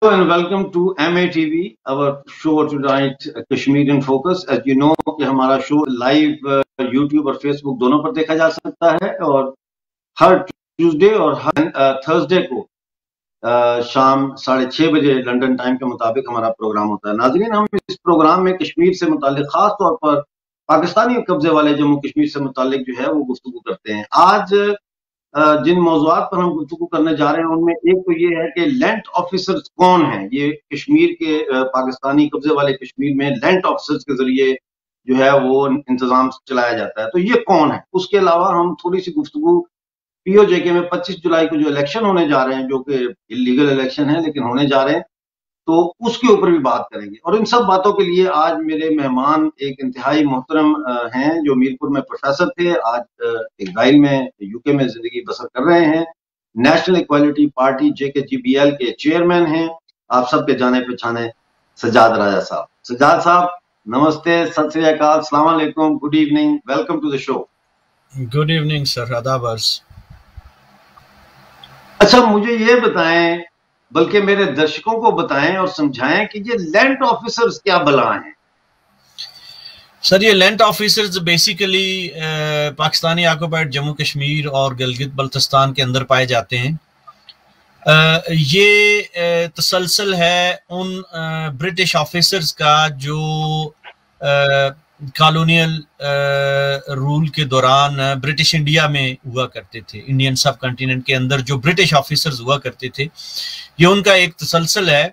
And welcome to MATV, our show tonight, Kashmir in Focus. As you know کہ ہمارا شو live YouTube اور face بک دونوں پر دیکھا جا سکتا ہے اور ہر ٹیوزڈے اور ہر تھرسڈے کو شام 6:30 بجے لنڈن ٹائم کے مطابق ہمارا پروگرام ہوتا ہے. ناظرین، ہم اس پروگرام میں کشمیر سے متعلق خاص طور پر پاکستانی قبضے والے جموں کشمیر سے متعلق جو ہے وہ گفتگو کرتے ہیں. آج جن موضوعات پر ہم گفتگو کرنے جا رہے ہیں ان میں ایک تو یہ ہے کہ لینڈ آفیسرز کون ہیں. یہ کشمیر کے پاکستانی قبضے والے کشمیر میں لینڈ آفیسرز کے ذریعے جو ہے وہ انتظام چلایا جاتا ہے، تو یہ کون ہے. اس کے علاوہ ہم تھوڑی سی گفتگو پی او جے کے میں 25 جولائی کو جو الیکشن ہونے جا رہے ہیں، جو کہ لیگل الیکشن ہے لیکن ہونے جا رہے ہیں، تو اس کے اوپر بھی بات کریں گے. اور ان سب باتوں کے لیے آج میرے مہمان ایک انتہائی محترم ہیں جو میرپور میں پروفیسر تھے، آج اسرائیل میں یو کے میں زندگی بسر کر رہے ہیں، نیشنل ایکوالٹی پارٹی JKGBL کے چیئرمین ہیں، آپ سب کے جانے پہچانے سجاد راجہ صاحب. سجاد صاحب نمستے، ست سری اکال، السلام علیکم، good evening, welcome to the show. Good evening sir, آداب. اچھا مجھے یہ بتائیں، بلکہ میرے درشکوں کو بتائیں اور سمجھائیں کہ یہ لینڈ آفیسرز کیا بلا ہیں. سر یہ land officers basically Pakistani occupied Jammu Kashmir اور گلگت بلتستان کے اندر پائے جاتے ہیں. یہ تسلسل ہے ان برٹش آفیسرز کا جو کالونیل رول کے دوران برٹش انڈیا میں ہوا کرتے تھے. انڈین سب کنٹیننٹ کے اندر جو برٹش آفیسرز ہوا کرتے تھے، یہ ان کا ایک تسلسل ہے.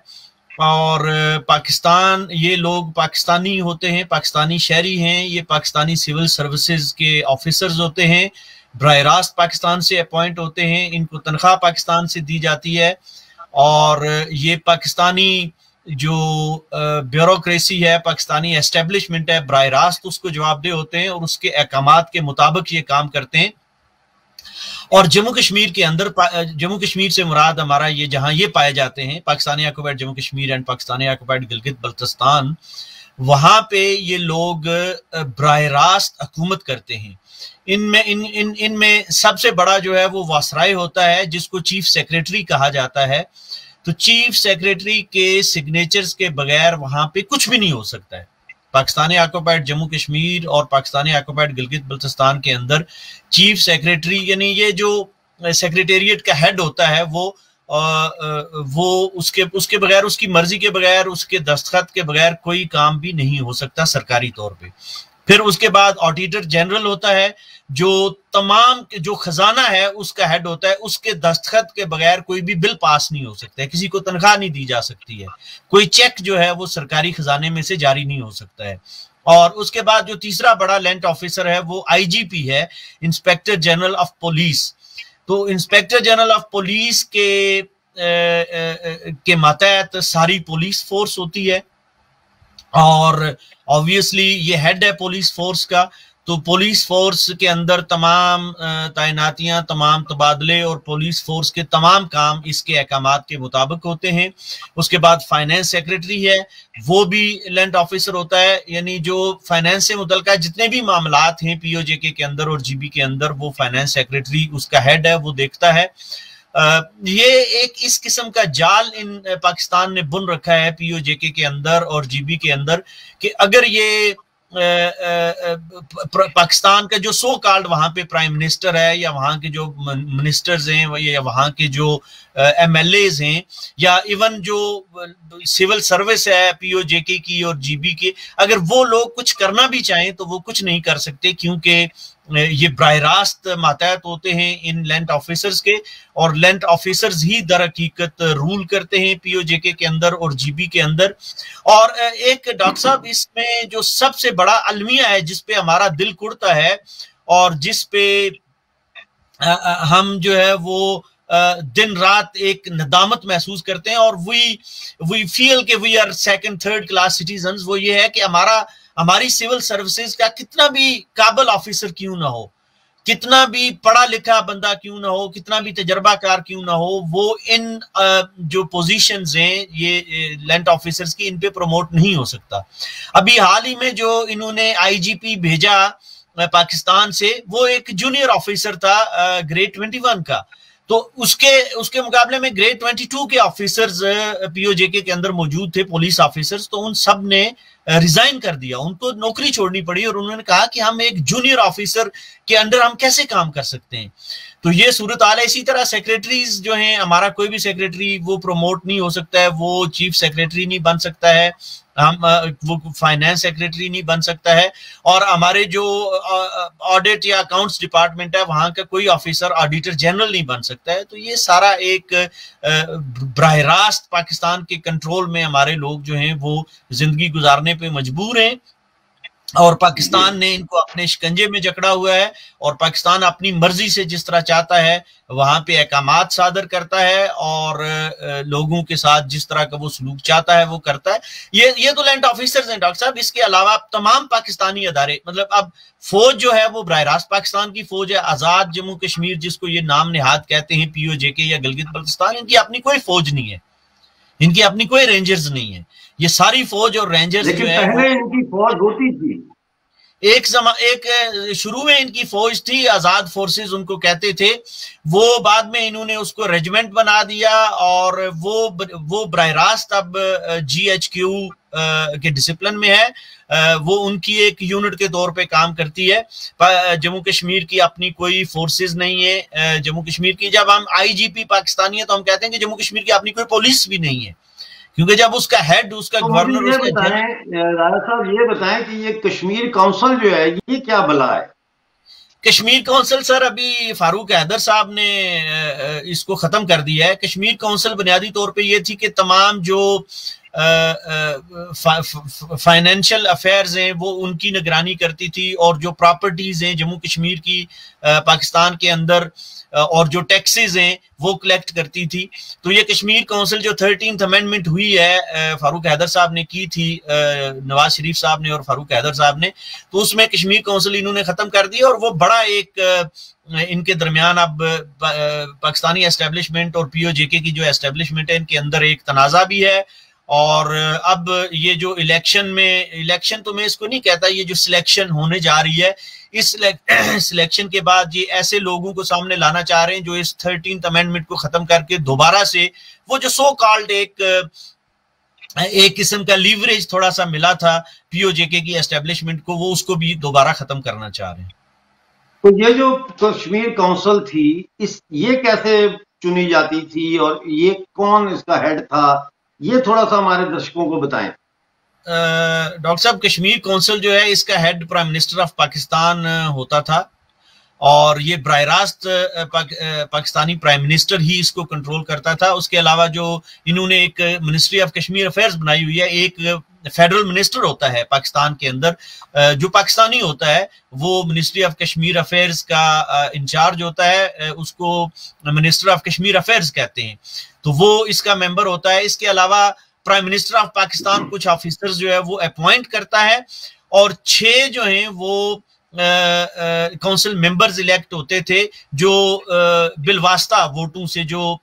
اور پاکستان، یہ لوگ پاکستانی ہوتے ہیں، پاکستانی شہری ہیں، یہ پاکستانی سول سروسز کے آفیسرز ہوتے ہیں، براہ راست پاکستان سے اپوائنٹ ہوتے ہیں، ان کو تنخواہ پاکستان سے دی جاتی ہے، اور یہ پاکستانی جو بیوروکریسی ہے، پاکستانی اسٹیبلشمنٹ ہے، براہ راست اس کو جواب دہ ہوتے ہیں اور اس کے احکامات کے مطابق یہ کام کرتے ہیں. اور جموں کشمیر کے اندر، جموں کشمیر سے مراد ہمارا یہ جہاں یہ پائے جاتے ہیں، Pakistani occupied Jammu Kashmir and Pakistani occupied Gilgit Baltistan, وہاں پہ یہ لوگ براہ راست حکومت کرتے ہیں. ان میں سب سے بڑا جو ہے وہ واسرائے ہوتا ہے، جس کو چیف سیکریٹری کہا جاتا ہے. تو چیف سیکریٹری کے سگنیچرز کے بغیر وہاں پہ کچھ بھی نہیں ہو سکتا ہے. پاکستانی آکوپائڈ جموں کشمیر اور پاکستانی آکوپائڈ گلگت بلتستان کے اندر چیف سیکریٹری، یعنی یہ جو سیکریٹریٹ کا ہیڈ ہوتا ہے، وہ اس کے بغیر، اس کی مرضی کے بغیر، اس کے دستخط کے بغیر کوئی کام بھی نہیں ہو سکتا سرکاری طور پہ. پھر اس کے بعد آڈیٹر جنرل ہوتا ہے، جو تمام جو خزانہ ہے اس کا ہیڈ ہوتا ہے، اس کے دستخط کے بغیر کوئی بھی بل پاس نہیں ہو سکتا ہے، کسی کو تنخواہ نہیں دی جا سکتی ہے، کوئی چیک جو ہے وہ سرکاری خزانے میں سے جاری نہیں ہو سکتا ہے. اور اس کے بعد جو تیسرا بڑا لینڈ آفیسر ہے وہ IGP ہے، انسپیکٹر جنرل آف پولیس. تو انسپیکٹر جنرل آف پولیس کے ماتحت ساری پولیس فورس ہوتی ہے، اور آبویسلی یہ ہیڈ ہے پولیس فورس کا. تو پولیس فورس کے اندر تمام تعیناتیاں، تمام تبادلے اور پولیس فورس کے تمام کام اس کے احکامات کے مطابق ہوتے ہیں. اس کے بعد فائنینس سیکریٹری ہے، وہ بھی لینڈ آفیسر ہوتا ہے، یعنی جو فائنینس سے متعلقہ جتنے بھی معاملات ہیں POJK کے اندر اور GB کے اندر، وہ فائنینس سیکریٹری اس کا ہیڈ ہے، وہ دیکھتا ہے. یہ ایک اس قسم کا جال ان پاکستان نے بن رکھا ہے POJK کے اندر اور GB کے اندر، کہ اگر یہ پاکستان کا جو سو کالڈ وہاں پہ پرائم منسٹر ہے، یا وہاں کے جو منسٹرز ہیں، یا وہاں کے جو MLAs ہیں، یا ایون جو سول سروس ہے POJK کی اور GB کی، اگر وہ لوگ کچھ کرنا بھی چاہیں تو وہ کچھ نہیں کر سکتے، کیونکہ یہ براہ راست ماتحت ہوتے ہیں ان لینڈ آفیسرز کے، اور لینڈ آفیسرز ہی در حقیقت رول کرتے ہیں POJK کے اندر اور GB کے اندر. اور ایک ڈاکٹر صاحب، اس میں جو سب سے بڑا المیہ ہے جس پہ ہمارا دل کڑتا ہے اور جس پہ ہم جو ہے وہ دن رات ایک ندامت محسوس کرتے ہیں، اور وی فیل کہ we are second third class citizens, وہ یہ ہے کہ ہماری سول سروسز کا کتنا بھی قابل آفیسر کیوں نہ ہو، کتنا بھی پڑھا لکھا بندہ کیوں نہ ہو، کتنا بھی تجربہ کار کیوں نہ ہو، وہ ان جو پوزیشنز ہیں یہ لینڈ آفیسرز کی، ان پہ پروموٹ نہیں ہو سکتا. ابھی حال ہی میں جو انہوں نے IGP بھیجا پاکستان سے، وہ ایک جونیئر آفیسر تھا گریڈ 21 کا. تو اس کے مقابلے میں گریڈ 22 کے آفیسرز پی او جے کے اندر موجود تھے، پولیس آفیسرز، تو ان سب نے ریزائن کر دیا، ان کو نوکری چھوڑنی پڑی، اور انہوں نے کہا کہ ہم ایک جونیئر آفیسر کے انڈر ہم کیسے کام کر سکتے ہیں. تو یہ صورتحال ہے. اسی طرح سیکریٹریز جو ہیں، ہمارا کوئی بھی سیکریٹری وہ پروموٹ نہیں ہو سکتا ہے، وہ چیف سیکریٹری نہیں بن سکتا ہے، وہ فائنانس سیکریٹری نہیں بن سکتا ہے، اور ہمارے جو آڈٹ یا اکاؤنٹس ڈپارٹمنٹ ہے وہاں کا کوئی آفیسر آڈیٹر جنرل نہیں بن سکتا ہے. تو یہ سارا ایک براہ راست پاکستان کے کنٹرول میں ہمارے لوگ جو ہیں وہ زندگی گزارنے پہ مجبور ہیں، اور پاکستان نے ان کو اپنے شکنجے میں جکڑا ہوا ہے، اور پاکستان اپنی مرضی سے جس طرح چاہتا ہے وہاں پہ احکامات صادر کرتا ہے، اور لوگوں کے ساتھ جس طرح کا وہ سلوک چاہتا ہے وہ کرتا ہے. یہ تو لینڈ آفیسرز ہیں ڈاکٹر صاحب. اس کے علاوہ تمام پاکستانی ادارے، مطلب اب فوج جو ہے وہ براہ راست پاکستان کی فوج ہے، آزاد جموں کشمیر جس کو یہ نام نہاد کہتے ہیں، پی او جے کے یا گلگت بلتستان، ان کی اپنی کوئی فوج نہیں ہے، ان کی اپنی کوئی رینجرز نہیں ہے. یہ ساری فوج اور رینجرز جو ہے، پہلے ان کی فوج ہوتی تھی، ایک شروع میں ان کی فوج تھی، آزاد فورسز ان کو کہتے تھے. وہ بعد میں انہوں نے اس کو ریجمنٹ بنا دیا، اور وہ براہ راست اب جی ایچ کیو کے ڈسپلن میں ہے. وہ ان کی ایک یونٹ کے طور پہ کام کرتی ہے. جموں کشمیر کی اپنی کوئی فورسز نہیں ہے. جموں کشمیر کی جب ہم آئی جی پی پاکستانی ہے تو ہم کہتے ہیں کہ جموں کشمیر کی اپنی کوئی پولیس بھی نہیں ہے، کیونکہ جب اس کا ہیڈ، اس کا گورنر، اس کا راجا صاحب یہ بتائیں کہ یہ کشمیر کونسل جو ہے یہ کیا بلا ہے؟ کشمیر کونسل سر ائبھی فاروق حیدر صاحب نے اس کو ختم کر دیا ہے. کشمیر کونسل بنیادی طور پہ یہ تھی کہ تمام جو فائنینشل افیئرز ہیں وہ ان کی نگرانی کرتی تھی، اور جو پراپرٹیز ہیں جموں کشمیر کی پاکستان کے اندر، اور جو ٹیکسز ہیں وہ کلیکٹ کرتی تھی. تو یہ کشمیر کونسل جو 13th امینڈمنٹ ہوئی ہے فاروق حیدر صاحب نے کی تھی، نواز شریف صاحب نے اور فاروق حیدر صاحب نے، تو اس میں کشمیر کونسل انہوں نے ختم کر دی، اور وہ بڑا ایک ان کے درمیان اب پاکستانی اسٹیبلشمنٹ اور پی او جے کے کی جو اسٹیبلشمنٹ ہے ان کے اندر ایک تنازع بھی ہے. اور اب یہ جو الیکشن تو میں اس کو نہیں کہتا، یہ جو سلیکشن ہونے جا رہی ہے، اس سلیکشن کے بعد یہ ایسے لوگوں کو سامنے لانا چاہ رہے ہیں جو اس 13th امینڈمنٹ کو ختم کر کے دوبارہ سے وہ جو سو کالڈ ایک قسم کا لیوریج تھوڑا سا ملا تھا پی او جے کے کی اسٹیبلشمنٹ کو، وہ اس کو بھی دوبارہ ختم کرنا چاہ رہے ہیں. تو یہ جو کشمیر کونسل تھی یہ کیسے چنی جاتی تھی، اور یہ کون اس کا ہیڈ تھا، یہ تھوڑا سا ہمارے درشکوں کو بتائیں. ڈاکٹر صاحب کشمیر کونسل جو ہے اس کا head prime minister of Pakistan ہوتا تھا، اور یہ براہ راست پاکستانی پرائم منسٹر ہی اس کو کنٹرول کرتا تھا. اس کے علاوہ جو انہوں نے ایک منسٹری آف کشمیر افیئرز بنائی ہوئی ہے، ایک فیڈرل منسٹر ہوتا ہے پاکستان کے اندر جو پاکستانی ہوتا ہے، وہ منسٹری آف کشمیر افیئرز کا انچارج ہوتا ہے، اس کو منسٹر آف کشمیر افیئرز کہتے ہیں، تو وہ اس کا ممبر ہوتا ہے. اس کے علاوہ پرائم منسٹر آف پاکستان کچھ آفیسرز جو ہے وہ اپوائنٹ کرتا ہے، اور 6 جو ہیں وہ کونسل ممبرز الیکٹ ہوتے تھے جو بالواسطہ ووٹوں سے، جو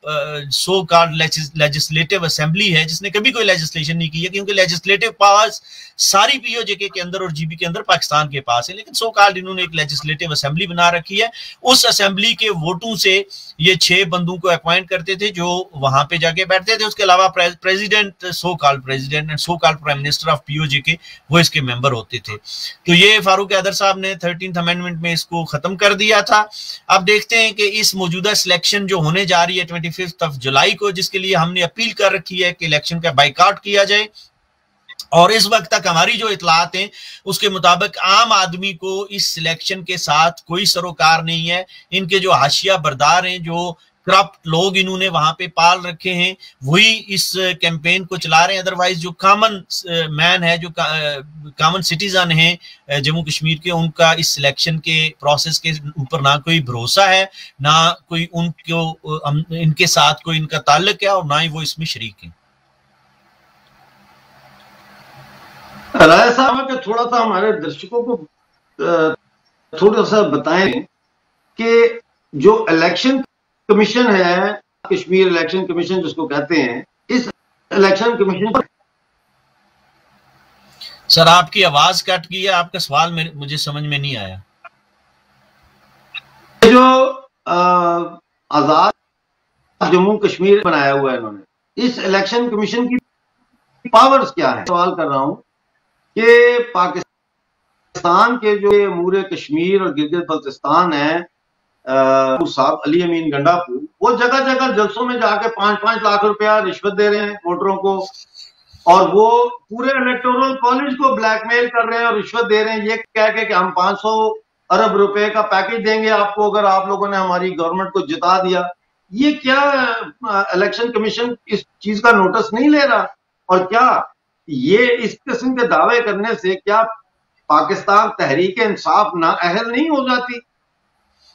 سو کالڈ لیجسلیٹو اسمبلی ہے جس نے کبھی کوئی لیجسلیشن نہیں کی ہے، کیونکہ لیجسلیٹو پاورز ساری پی او جے کے اندر اور جی بی کے اندر پاکستان کے پاس ہے، لیکن سو کالڈ انہوں نے ایک لیجسلیٹو اسمبلی بنا رکھی ہے. اس اسمبلی کے ووٹوں سے یہ 6 بندوں کو اپوائنٹ کرتے تھے جو وہاں پہ جا کے بیٹھتے تھے. اس کے علاوہ president, so called president and so called prime minister of P O J K, وہ اس کے ممبر ہوتے تھے. تو یہ فاروق حیدر صاحب نے 13th امینڈمنٹ میں اس کو ختم کر دیا تھا. اب دیکھتے ہیں کہ اس موجودہ سلیکشن جو ہونے جا رہی ہے 25 جولائی کو، جس کے لیے ہم نے اپیل کر رکھی ہے کہ الیکشن کا بائیکاٹ کیا جائے، اور اس وقت تک ہماری جو اطلاعات ہیں اس کے مطابق عام آدمی کو اس سلیکشن کے ساتھ کوئی سروکار نہیں ہے. ان کے جو حاشیہ بردار ہیں، جو کرپٹ لوگ انہوں نے وہاں پہ پال رکھے ہیں، وہی اس کیمپین کو چلا رہے ہیں. ادروائز جو کامن مین ہے، جو کامن سٹیزن ہیں جموں کشمیر کے، ان کا اس سلیکشن کے پروسیس کے اوپر نہ کوئی بھروسہ ہے، نہ کوئی ان کے ساتھ کوئی ان کا تعلق ہے، اور نہ ہی وہ اس میں شریک ہیں. رائے صاحب کہ تھوڑا سا ہمارے درشکوں کو تھوڑا سا بتائیں کہ جو الیکشن کمیشن ہے، کشمیر الیکشن کمیشن جس کو کہتے ہیں، اس الیکشن کمیشن پر سر آپ کی آواز کٹ گئی ہے، آپ کا سوال مجھے سمجھ میں نہیں آیا. جو آزاد جموں کشمیر بنایا ہوا ہے انہوں نے. اس الیکشن کمیشن کی پاورز کیا ہے؟ سوال کر رہا ہوں کہ پاکستان کے جو امور کشمیر اور گلگت بلتستان ہیں، صاحب علی امین گنڈاپور، وہ جگہ جگہ جلسوں میں جا کے 5-5 لاکھ روپیہ رشوت دے رہے ہیں ووٹروں کو، اور وہ پورے الیکٹورل کالج کو بلیک میل کر رہے ہیں اور رشوت دے رہے ہیں یہ کہہ کے کہ ہم 500 ارب روپے کا پیکج دیں گے آپ کو اگر آپ لوگوں نے ہماری گورنمنٹ کو جتا دیا. یہ کیا الیکشن کمیشن اس چیز کا نوٹس نہیں لے رہا؟ اور کیا یہ اس قسم کے دعوے کرنے سے کیا پاکستان تحریک انصاف نااہل نہیں ہو جاتی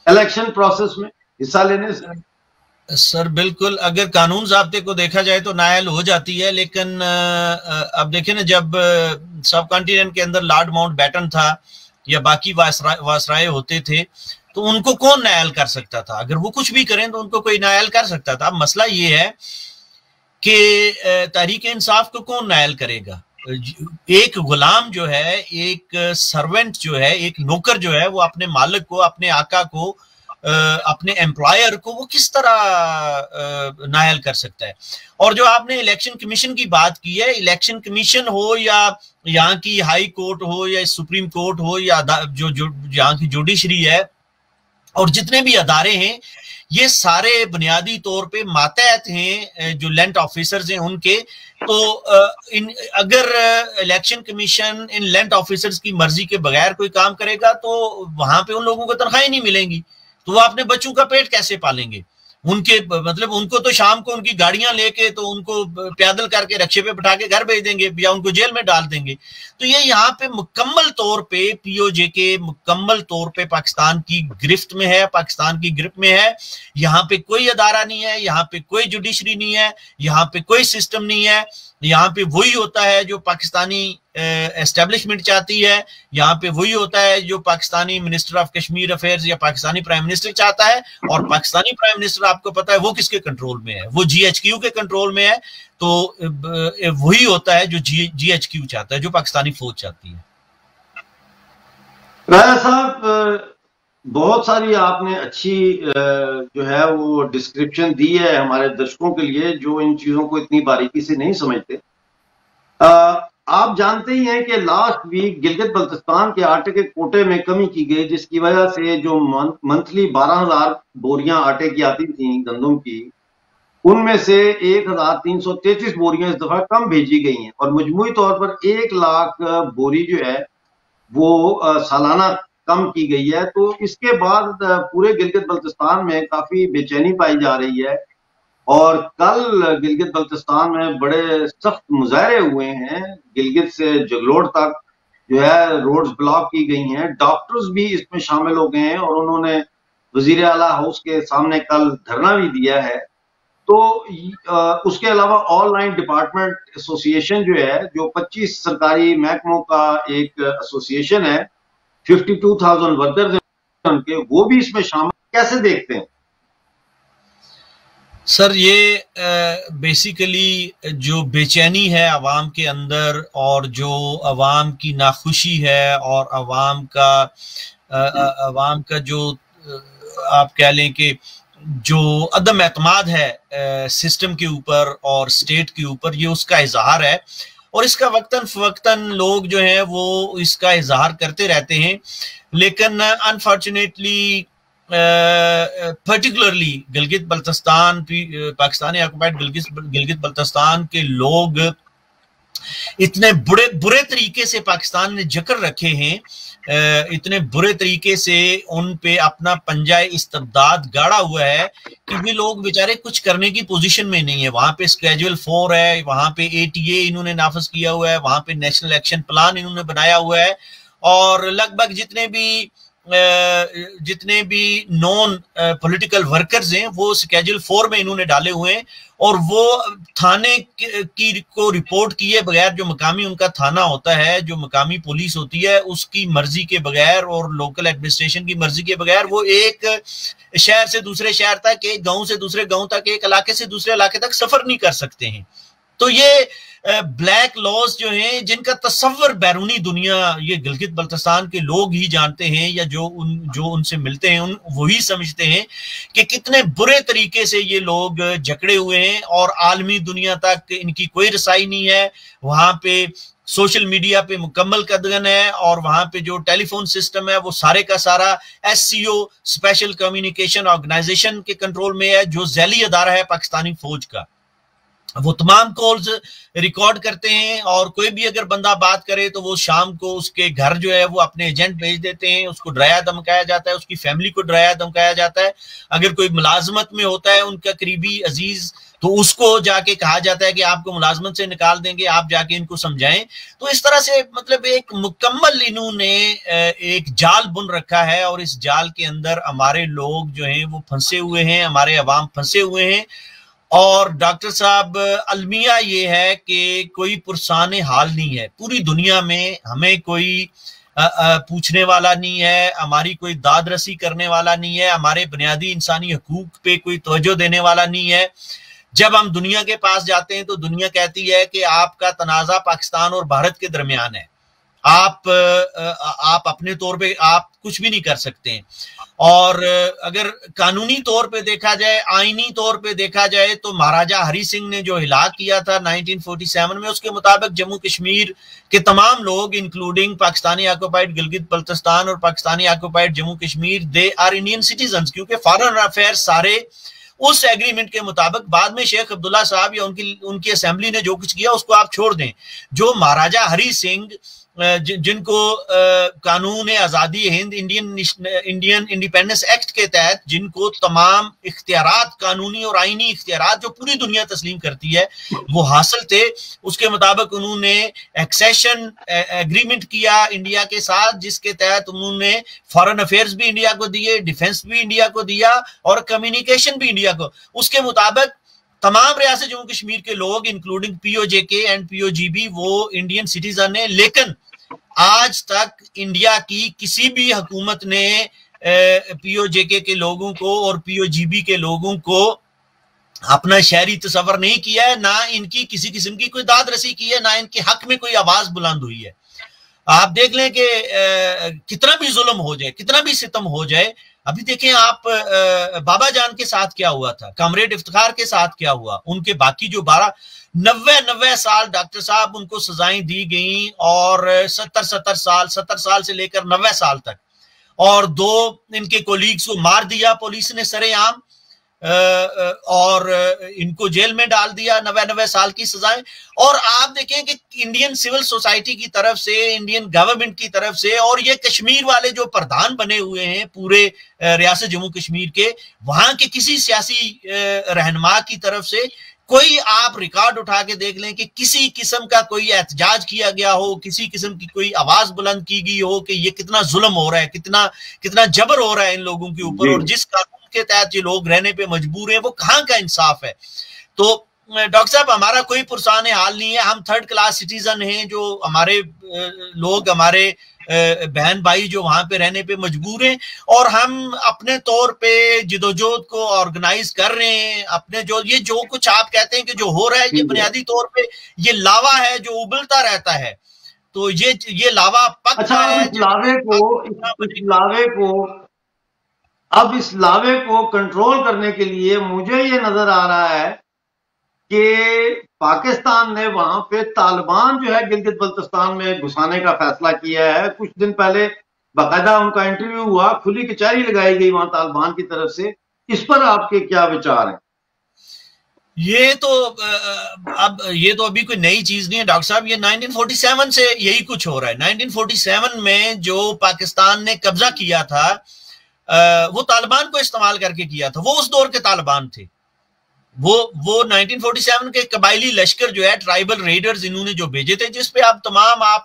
الیکشن پروسیس میں حصہ لینے سے؟ سر بالکل، اگر قانون ضابطے کو دیکھا جائے تو نااہل ہو جاتی ہے، لیکن اب دیکھیں نا، جب سب کانٹیننٹ کے اندر لارڈ ماؤنٹ بیٹن تھا یا باقی وائسرائے ہوتے تھے تو ان کو کون نااہل کر سکتا تھا؟ اگر وہ کچھ بھی کریں تو ان کو کوئی نااہل کر سکتا تھا. اب مسئلہ یہ ہے کہ تحریک انصاف کو کون نااہل کرے گا؟ ایک غلام جو ہے، ایک سرونٹ جو ہے، ایک نوکر جو ہے، وہ اپنے مالک کو، اپنے آقا کو، اپنے امپلائر کو وہ کس طرح نااہل کر سکتا ہے؟ اور جو آپ نے الیکشن کمیشن کی بات کی ہے، الیکشن کمیشن ہو یا یہاں کی ہائی کورٹ ہو یا سپریم کورٹ ہو یا جو یہاں کی جوڈیشری ہے اور جتنے بھی ادارے ہیں، یہ سارے بنیادی طور پہ ماتحت ہیں جو لینڈ آفیسرز ہیں ان کے. تو اگر الیکشن کمیشن ان لینڈ آفیسرز کی مرضی کے بغیر کوئی کام کرے گا تو وہاں پہ ان لوگوں کو تنخواہیں نہیں ملیں گی، تو وہ اپنے بچوں کا پیٹ کیسے پالیں گے؟ ان کے مطلب ان کو تو شام کو ان کی گاڑیاں لے کے تو ان کو پیدل کر کے رکشے پہ بٹھا کے گھر بھیج دیں گے یا ان کو جیل میں ڈال دیں گے. تو یہ یہاں پہ مکمل طور پہ پی او جے کے مکمل طور پہ پاکستان کی گرفت میں ہے، پاکستان کی گرپ میں ہے. یہاں پہ کوئی ادارہ نہیں ہے، یہاں پہ کوئی جوڈیشری نہیں ہے، یہاں پہ کوئی سسٹم نہیں ہے. یہاں پہ وہی ہوتا ہے جو پاکستانی اسٹیبلشمنٹ چاہتی ہے، یہاں پہ وہی ہوتا ہے جو Pakistani minister of Kashmir affairs یا پاکستانی پرائم منسٹر چاہتا ہے. اور پاکستانی پرائم منسٹر آپ کو پتا ہے وہ کس کے کنٹرول میں ہے؟ وہ جی ایچ کیو کے کنٹرول میں ہے. تو وہی ہوتا ہے جو جی ایچ کیو چاہتا ہے، جو پاکستانی فوج چاہتی ہے. راجہ صاحب، بہت ساری آپ نے اچھی جو ہے وہ ڈسکرپشن دی ہے ہمارے درشکوں کے لیے جو ان چیزوں کو اتنی باریکی سے نہیں سمجھتے. آپ جانتے ہی ہیں کہ لاسٹ ویک گلگت بلتستان کے آٹے کے کوٹے میں کمی کی گئی، جس کی وجہ سے جو منتھلی 12,000 بوریاں آٹے کی آتی تھیں گندم کی، ان میں سے 1,333 بوریاں اس دفعہ کم بھیجی گئی ہیں، اور مجموعی طور پر 1 لاکھ بوری جو ہے وہ سالانہ کم کی گئی ہے. تو اس کے بعد پورے گلگت بلتستان میں کافی بے چینی پائی جا رہی ہے، اور کل گلگت بلتستان میں بڑے سخت مظاہرے ہوئے ہیں. گلگت سے جگلوڑ تک جو ہے روڈز بلاک کی گئی ہیں. ڈاکٹرز بھی اس میں شامل ہو گئے ہیں اور انہوں نے وزیر اعلیٰ ہاؤس کے سامنے کل دھرنا بھی دیا ہے. تو اس کے علاوہ آل لائن ڈپارٹمنٹ ایسوسیشن جو ہے، جو 25 سرکاری محکموں کا ایک ایسوسیشن ہے، 52,000 ورکرز ہیں ان کے، وہ بھی اس میں شامل. کیسے دیکھتے ہیں سر؟ یہ بیسیکلی جو بے چینی ہے عوام کے اندر اور جو عوام کی ناخوشی ہے اور عوام کا جو آپ کہہ لیں کہ جو عدم اعتماد ہے سسٹم کے اوپر اور اسٹیٹ کے اوپر، یہ اس کا اظہار ہے. اور اس کا وقتاً فوقتاً لوگ جو ہیں وہ اس کا اظہار کرتے رہتے ہیں. لیکن unfortunately particularly Gilgit Baltistan, Pakistani occupied Gilgit Baltistan کے لوگ اتنے برے طریقے سے پاکستان نے جکر رکھے ہیں، اتنے برے طریقے سے ان پہ اپنا پنجہ استبداد گاڑا ہوا ہے کہ یہ لوگ بیچارے کچھ کرنے کی پوزیشن میں نہیں ہے. وہاں پہ اسکیجول 4 ہے، وہاں پہ ATA انہوں نے نافذ کیا ہوا ہے، وہاں پہ نیشنل ایکشن پلان انہوں نے بنایا ہوا ہے، اور لگ بھگ جتنے بھی نون پولیٹیکل ورکرز ہیں وہ اسکیجول 4 میں انہوں نے ڈالے ہوئے ہیں. اور وہ تھانے کو رپورٹ کیے بغیر، جو مقامی ان کا تھانہ ہوتا ہے، جو مقامی پولیس ہوتی ہے، اس کی مرضی کے بغیر اور لوکل ایڈمنسٹریشن کی مرضی کے بغیر وہ ایک شہر سے دوسرے شہر تک، ایک گاؤں سے دوسرے گاؤں تک، ایک علاقے سے دوسرے علاقے تک سفر نہیں کر سکتے ہیں. تو یہ بلیک لاز جو ہیں جن کا تصور بیرونی دنیا یہ گلگت بلتستان کے لوگ ہی جانتے ہیں یا جو ان سے ملتے ہیں وہی سمجھتے ہیں کہ کتنے برے طریقے سے یہ لوگ جکڑے ہوئے ہیں اور عالمی دنیا تک ان کی کوئی رسائی نہیں ہے. وہاں پہ سوشل میڈیا پہ مکمل قدغن ہے اور وہاں پہ جو ٹیلی فون سسٹم ہے وہ سارے کا سارا SCO اسپیشل کمیونیکیشن آرگنائزیشن کے کنٹرول میں ہے جو ذیلی ادارہ ہے پاکستانی فوج کا. وہ تمام کالز ریکارڈ کرتے ہیں اور کوئی بھی اگر بندہ بات کرے تو وہ شام کو اس کے گھر جو ہے وہ اپنے ایجنٹ بھیج دیتے ہیں, اس کو ڈرایا دھمکایا جاتا ہے, اس کی فیملی کو ڈرایا دھمکایا جاتا ہے. اگر کوئی ملازمت میں ہوتا ہے ان کا قریبی عزیز تو اس کو جا کے کہا جاتا ہے کہ آپ کو ملازمت سے نکال دیں گے, آپ جا کے ان کو سمجھائیں. تو اس طرح سے مطلب ایک مکمل انہوں نے ایک جال بن رکھا ہے اور اس جال کے اندر ہمارے لوگ جو ہیں وہ پھنسے ہوئے ہیں, ہمارے عوام پھنسے ہوئے ہیں. اور ڈاکٹر صاحب المیہ یہ ہے کہ کوئی پرسان حال نہیں ہے پوری دنیا میں, ہمیں کوئی پوچھنے والا نہیں ہے, ہماری کوئی داد رسی کرنے والا نہیں ہے, ہمارے بنیادی انسانی حقوق پہ کوئی توجہ دینے والا نہیں ہے. جب ہم دنیا کے پاس جاتے ہیں تو دنیا کہتی ہے کہ آپ کا تنازع پاکستان اور بھارت کے درمیان ہے, آپ اپنے طور پہ آپ کچھ بھی نہیں کر سکتے ہیں. اور اگر قانونی طور پہ دیکھا جائے, آئینی طور پہ دیکھا جائے تو مہاراجہ ہری سنگھ نے جو ہلاک کیا تھا 1947 میں, اس کے مطابق جموں کشمیر کے تمام لوگ انکلوڈنگ پاکستانی آکوپائڈ گلگت بلتستان اور Pakistani occupied Jammu Kashmir they are Indian citizens, کیونکہ فارن افیئر سارے اس ایگریمنٹ کے مطابق. بعد میں شیخ عبداللہ صاحب یا ان کی اسمبلی نے جو کچھ کیا اس کو آپ چھوڑ دیں. جو مہاراجہ ہری سنگھ جن کو قانون آزادی ہند انڈین انڈیپینڈنس ایکٹ کے تحت جن کو تمام اختیارات قانونی اور آئینی اختیارات جو پوری دنیا تسلیم کرتی ہے وہ حاصل تھے, اس کے مطابق انہوں نے ایکسیشن ایگریمنٹ کیا انڈیا کے ساتھ, جس کے تحت انہوں نے فارن افیئرز بھی انڈیا کو دیے, ڈیفنس بھی انڈیا کو دیا اور کمیونیکیشن بھی انڈیا کو. اس کے مطابق تمام ریاست جموں کشمیر کے لوگ انکلوڈنگ POJK اینڈ POGB وہ انڈین سٹیزن ہیں. لیکن آج تک انڈیا کی کسی بھی حکومت نے POJK کے لوگوں کو اور POGB کے لوگوں کو اپنا شہری تصور نہیں کیا ہے, نہ ان کی کسی قسم کی کوئی داد رسی کی ہے, نہ ان کے حق میں کوئی آواز بلند ہوئی ہے. آپ دیکھ لیں کہ کتنا بھی ظلم ہو جائے, کتنا بھی ستم ہو جائے. ابھی دیکھیں آپ بابا جان کے ساتھ کیا ہوا تھا, کامریڈ افتخار کے ساتھ کیا ہوا, ان کے باقی جو 90 سال ڈاکٹر صاحب ان کو سزائیں دی گئیں اور 70 سال سے لے کر 90 سال تک, اور 2 ان کے کولیگز کو مار دیا پولیس نے سرے عام اور ان کو جیل میں ڈال دیا 90 سال کی سزائیں. اور آپ دیکھیں کہ انڈین سول سوسائٹی کی طرف سے, انڈین گورنمنٹ کی طرف سے, اور یہ کشمیر والے جو پردھان بنے ہوئے ہیں پورے ریاست جموں کشمیر کے, وہاں کے کسی سیاسی رہنما کی طرف سے کوئی آپ ریکارڈ اٹھا کے دیکھ لیں کہ کسی قسم کا کوئی احتجاج کیا گیا ہو, کسی قسم کی کوئی آواز بلند کی گئی ہو کہ یہ کتنا ظلم ہو رہا ہے, کتنا جبر ہو رہا ہے ان لوگوں کے اوپر, اور جس قانون کے تحت یہ لوگ رہنے پہ مجبور ہیں وہ کہاں کا انصاف ہے. تو ڈاکٹر صاحب ہمارا کوئی پرسان حال نہیں ہے, ہم 3rd کلاس سٹیزن ہیں, جو ہمارے لوگ, ہمارے بہن بھائی جو وہاں پہ رہنے پہ مجبور ہیں, اور ہم اپنے طور پہ جدوجہد کو آرگنائز کر رہے ہیں. اپنے جو کچھ آپ کہتے ہیں کہ جو ہو رہا ہے یہ بنیادی طور پہ یہ لاوا ہے جو ابلتا رہتا ہے. تو یہ لاوا پک رہا ہے. اب اس لاوے کو کنٹرول کرنے کے لیے مجھے یہ نظر آ رہا ہے کہ پاکستان نے وہاں پہ طالبان جو ہے گلگت بلتستان میں گھسانے کا فیصلہ کیا ہے. کچھ دن پہلے باقاعدہ ان کا انٹرویو ہوا, کھلی کچہری لگائی گئی وہاں طالبان کی طرف سے. اس پر آپ کے کیا وچار ہیں؟ یہ تو ابھی کوئی نئی چیز نہیں ہے ڈاکٹر صاحب, یہ 1947 سے یہی کچھ ہو رہا ہے. 1947 میں جو پاکستان نے قبضہ کیا تھا وہ طالبان کو استعمال کر کے کیا تھا. وہ اس دور کے طالبان تھے. وہ 1947 کے قبائلی لشکر جو ہے, ٹرائبل ریڈرز انہوں نے جو بھیجے تھے, جس پہ آپ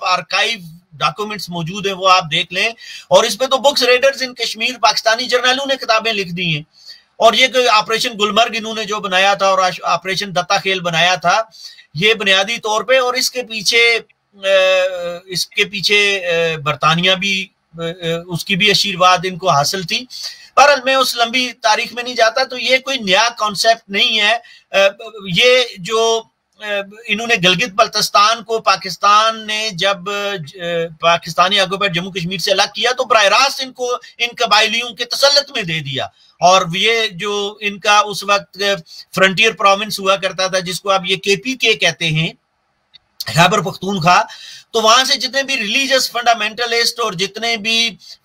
آرکائیو ڈاکومنٹس موجود ہیں, وہ آپ دیکھ لیں. اور اس پہ تو بکس ریڈرز ان کشمیر پاکستانی جرنیلوں نے کتابیں لکھ دی ہیں. اور یہ آپریشن گلمرگ انہوں نے جو بنایا تھا اور آپریشن دتا خیل بنایا تھا, یہ بنیادی طور پہ, اور اس کے پیچھے برطانیہ بھی, اس کی بھی آشیرواد ان کو حاصل تھی. بہرحال میں اس لمبی تاریخ میں نہیں جاتا. تو یہ کوئی نیا کانسیپٹ نہیں ہے. یہ جو انہوں نے گلگت بلتستان کو پاکستان نے جب پاکستانی آکوپائڈ جموں کشمیر سے الگ کیا تو براہ راست ان کو ان قبائلیوں کے تسلط میں دے دیا. اور یہ جو ان کا اس وقت فرنٹیئر پروونس ہوا کرتا تھا جس کو آپ یہ KPK کہتے ہیں, خیبر پختونخوا, تو وہاں سے جتنے بھی ریلیجس فنڈامنٹلسٹ اور جتنے بھی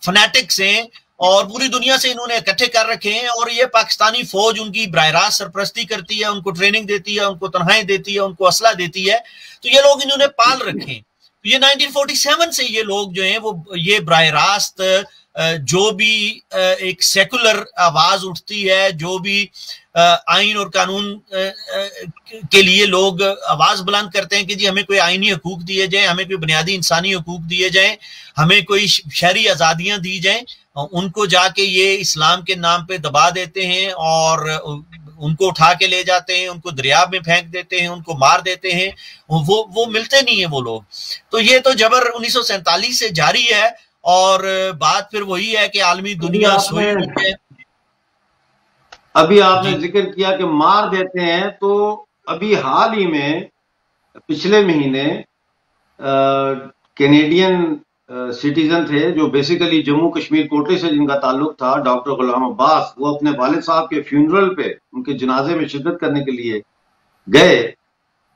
فنیٹکس ہیں اور پوری دنیا سے انہوں نے اکٹھے کر رکھے ہیں, اور یہ پاکستانی فوج ان کی براہ راست سرپرستی کرتی ہے, ان کو ٹریننگ دیتی ہے, ان کو تنخواہیں دیتی ہے, ان کو اسلحہ دیتی ہے. تو یہ لوگ انہوں نے پال رکھے ہیں. یہ 1947 سے یہ لوگ جو ہیں وہ یہ براہ راست جو بھی ایک سیکولر آواز اٹھتی ہے, جو بھی آئین اور قانون کے لیے لوگ آواز بلند کرتے ہیں کہ جی ہمیں کوئی آئینی حقوق دیے جائیں, ہمیں کوئی بنیادی انسانی حقوق دیے جائیں, ہمیں کوئی شہری آزادیاں دی جائیں, ان کو جا کے یہ اسلام کے نام پہ دبا دیتے ہیں اور ان کو اٹھا کے لے جاتے ہیں, ان کو دریا میں پھینک دیتے ہیں, ان کو مار دیتے ہیں. وہ ملتے نہیں ہیں وہ لوگ. تو یہ تو جبر 1947 سے جاری ہے, اور بات پھر وہی ہے کہ عالمی دنیا سوئی ہے. ابھی آپ نے ذکر کیا کہ مار دیتے ہیں, تو ابھی حال ہی میں پچھلے مہینے کینیڈین سٹیزن تھے جو بیسیکلی جموں کشمیر کوٹلی سے جن کا تعلق تھا, ڈاکٹر غلام عباس, وہ اپنے والد صاحب کے فیونرل پہ ان کے جنازے میں شرکت کرنے کے لیے گئے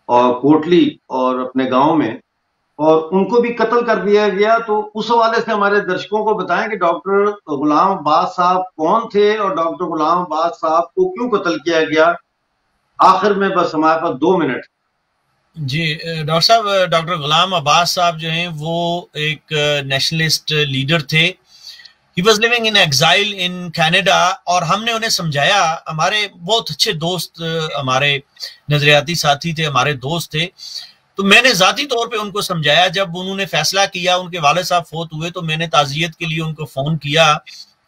اور کوٹلی اور اپنے گاؤں میں, اور ان کو بھی قتل کر دیا گیا. تو اس حوالے سے ہمارے درشکوں کو بتائیں کہ ڈاکٹر غلام عباس صاحب کون تھے اور ڈاکٹر غلام عباس صاحب کو کیوں قتل کیا گیا. آخر میں بس ہمارے پاس 2 منٹ. جی ڈاکٹر صاحب, ڈاکٹر غلام عباس صاحب جو ہیں وہ ایک نیشنلسٹ لیڈر تھے. He was living in exile in Canada, اور ہم نے انہیں سمجھایا, ہمارے بہت اچھے دوست, ہمارے نظریاتی ساتھی تھے, ہمارے دوست تھے. تو میں نے ذاتی طور پہ ان کو سمجھایا, جب انہوں نے فیصلہ کیا, ان کے والد صاحب فوت ہوئے, تو میں نے تعزیت کے لیے ان کو فون کیا,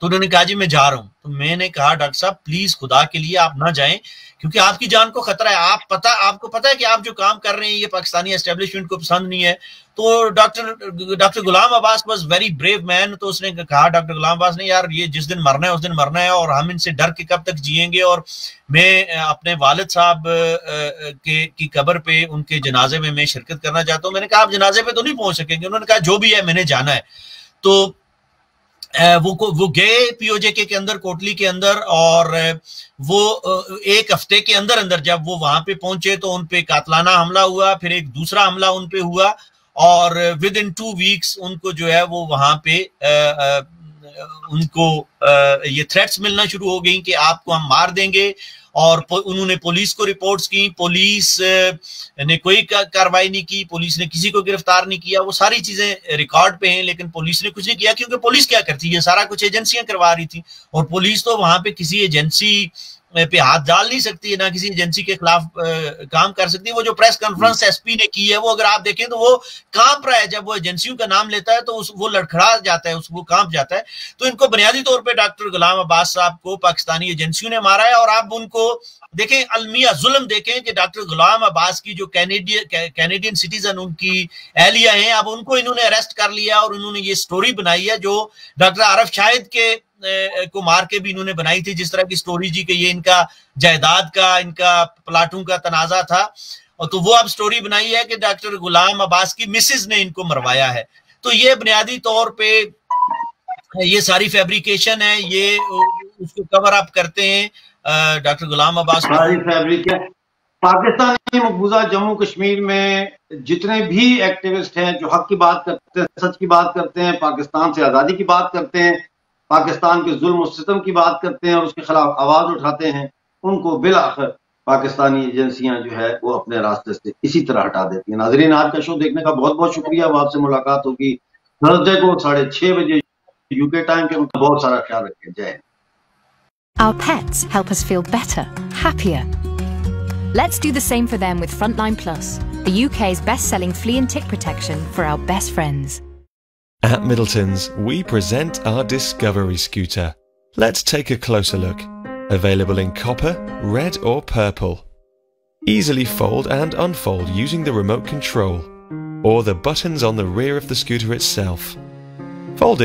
تو انہوں نے کہا جی میں جا رہا ہوں. تو میں نے کہا ڈاکٹر صاحب پلیز خدا کے لیے آپ نہ جائیں, کیونکہ آپ کی جان کو خطرہ ہے. آپ کو پتا ہے کہ آپ جو کام کر رہے ہیں یہ پاکستانی اسٹیبلشمنٹ کو پسند نہیں ہے. تو doctor Ghulam Abbas was very brave مین. تو اس نے کہا ڈاکٹر غلام عباس نے, یار یہ جس دن مرنا ہے اس دن مرنا ہے, اور ہم ان سے ڈر کے کب تک جیئیں گے, اور میں اپنے والد صاحب کی قبر پہ ان کے جنازے میں شرکت کرنا چاہتا ہوں. میں نے کہا آپ جنازے پہ تو نہیں پہنچ سکیں گے. انہوں نے کہا جو بھی ہے میں نے جانا ہے. تو وہ گئے POJK کے اندر, کوٹلی کے اندر, اور وہ 1 ہفتے کے اندر جب وہ وہاں پہ پہنچے تو ان پہ قاتلانہ حملہ ہوا, پھر ایک دوسرا حملہ ان پہ ہوا, اور within 2 weeks ان کو جو ہے وہ وہاں پہ ان کو یہ تھریٹس ملنا شروع ہو گئیں کہ آپ کو ہم مار دیں گے. اور انہوں نے پولیس کو رپورٹس کی, پولیس نے کوئی کارروائی نہیں کی, پولیس نے کسی کو گرفتار نہیں کیا. وہ ساری چیزیں ریکارڈ پہ ہیں, لیکن پولیس نے کچھ نہیں کیا, کیونکہ پولیس کیا کرتی ہے, سارا کچھ ایجنسیاں کروا رہی تھیں, اور پولیس تو وہاں پہ کسی ایجنسی پہ ہاتھ ڈال نہیں سکتی ہے, نہ کسی ایجنسی کے خلاف کام کر سکتی ہے. وہ جو پریس کانفرنس SP نے کی ہے, وہ اگر آپ دیکھیں تو وہ کانپ رہا ہے, جب وہ ایجنسیوں کا نام لیتا ہے تو وہ لڑکھڑا جاتا ہے, وہ کانپ جاتا ہے. تو ان کو بنیادی طور پہ ڈاکٹر غلام عباس صاحب کو پاکستانی ایجنسیوں نے مارا ہے. اور آپ ان کو دیکھیں, المیہ ظلم دیکھیں کہ ڈاکٹر غلام عباس کی جو کینیڈین سٹیزن ان کی اہلیہ ہیں, اب ان کو انہوں نے اریسٹ کر لیا, اور انہوں نے یہ سٹوری بنائی ہے جو ڈاکٹر عارف شاہد کو مار کے بھی انہوں نے بنائی تھی, جس طرح کی سٹوری جی کہ یہ ان کا جائیداد کا, ان کا پلاٹوں کا تنازع تھا. اور تو وہ اب سٹوری بنائی ہے کہ ڈاکٹر غلام عباس کی مسز نے ان کو مروایا ہے. تو یہ بنیادی طور پہ یہ ساری فیبریکیشن ہے, یہ اس کو کور اپ کرتے ہیں ڈاکٹر غلام عباس. ساری فیبریکیشن پاکستانی مقبوضہ جموں کشمیر میں جتنے بھی ایکٹیوسٹ ہیں جو حق کی بات کرتے ہیں, سچ کی بات کرتے ہیں, پاکستان سے آزادی کی بات کرتے ہیں, پاکستان کے ظلم و ستم کی بات کرتے ہیں اور اس کے خلاف آواز اٹھاتے ہیں, ان کو بالآخر پاکستانی ایجنسیاں جو ہے وہ اپنے راستے سے اسی طرح ہٹا دیتی ہیں. ناظرین, آج کا شو دیکھنے کا بہت بہت شکریہ. اب آپ سے ملاقات ہوگی تھرسڈے کو 6:30 بجے UK ٹائم کے. بہت سارا خیال رکھیں. جے. Our pets help us feel better, happier. Let's do the same for them with Frontline Plus, the UK's best-selling flea and tick protection for our best friends. At Middleton's, we present our Discovery scooter. Let's take a closer look. Available in copper, red or purple. Easily fold and unfold using the remote control or the buttons on the rear of the scooter itself. Folding